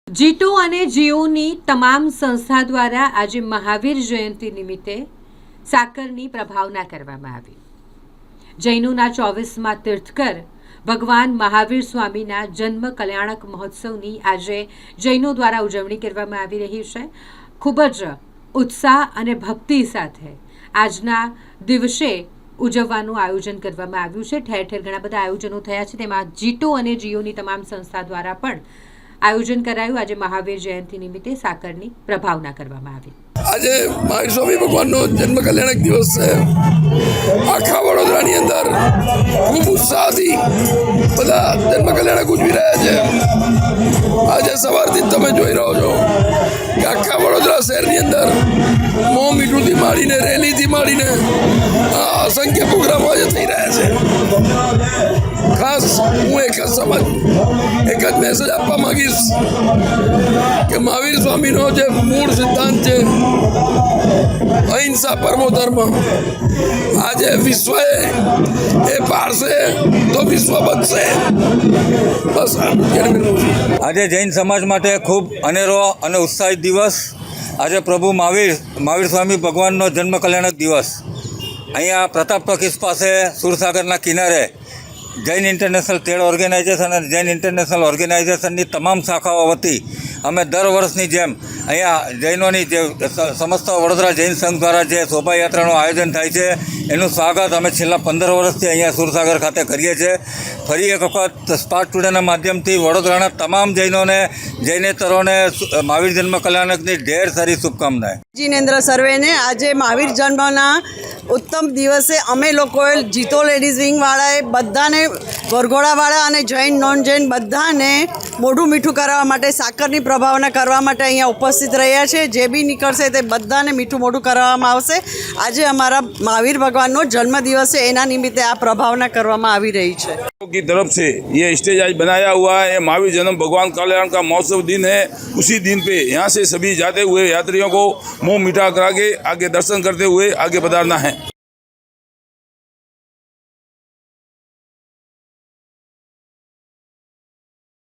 જીટો અને જીઓની તમામ સંસ્થા દ્વારા આજે મહાવીર જયંતિ નિમિત્તે સાકરની પ્રભાવના કરવામાં આવી। જૈનોના 24માં તીર્થકર ભગવાન મહાવીર સ્વામીના જન્મ કલ્યાણક મહોત્સવની આજે જૈનો દ્વારા ઉજવણી કરવામાં આવી રહી છે। ખૂબ જ ઉત્સાહ અને ભક્તિ સાથે આજના દિવસે ઉજવવાનું આયોજન કરવામાં આવ્યું છે। ઠેર ઠેર ઘણા બધા આયોજનો થયા છે, તેમાં જીટો અને જીઓની તમામ સંસ્થા દ્વારા પણ आयोजन कराયું। आज महावीर जयंती निमित्ते साकरनी प्रभावना करवामां आवी। आज महावीर स्वामी भगवान नो जन्म कल्याणक दिवस है। आखा वडोदरानी अंदर खूब उत्साहथी बधा जन्म कल्याणक उजवी रह्या छे। आज सवारथी तमे जोई रहो छो के आखा वडोदरा शहेरनी अंदर मों मीठुंथी माळीने रेलीथी माळीने असंख्य प्रोग्राम आज थई रह्या छे। खास हूँ एक ज मैसेज आपवा मांगीश कि महावीर स्वामी नो जे मूळ सिद्धांत है अहिंसा परमो धर्म। आज विश्व ए पारसे तो विश्व बचशे। बस आज जैन समाज माटे खूब अनेरो अने उत्साहित दिवस। आज प्रभु महावीर स्वामी भगवान जन्म कल्याणक दिवस अहींया प्रताप टॉकीज पासे सूरसागरना किनारे जैन इंटरनेशनल ट्रेड ऑर्गेनाइजेशन और जैन इंटरनेशनल ऑर्गेनाइजेशन की तमाम शाखाओं वती अमे दर वर्षनी जेम अहींया जैनोनी जे समस्त वडोदरा जैन संघ द्वारा जे शोभायात्रानुं आयोजन थाय छे एनुं स्वागत अमे छेल्ला 15 वर्षथी अहींया सूरसागर खाते करीए छे। फरी एक वखत स्पार्क टुडेना माध्यमथी वडोदराना तमाम जैनोने जैनेतरोने महावीर जन्म कल्याणकनी ढेर सारी शुभकामनाएं। जिनेन्द्र सर्वेने आज महावीर जन्मना उत्तम दिवसे अमे लोकोए जीतो लेडीज विंग वाळाए बधाने वरघोड़ावाळा अने जैन नॉन जैन बधाने मोढुं मीठुं करवा माटे साकरनी प्रभावना करवा माटे अहींया उपस्थित रह्या छे। जे बी निकळशे ते बधाने मीठुं मोढुं कराववामां आवशे। आज अमारा महावीर भगवाननो जन्मदिवस है, एना निमित्ते आ प्रभावना करवामां आवी रही है। की तरफ से ये स्टेज आज बनाया हुआ है। महावीर जन्म भगवान कल्याण का महोत्सव दिन है। उसी दिन पे यहाँ से सभी जाते हुए यात्रियों को मुँह मीठा करा के आगे दर्शन करते हुए आगे पधारना है।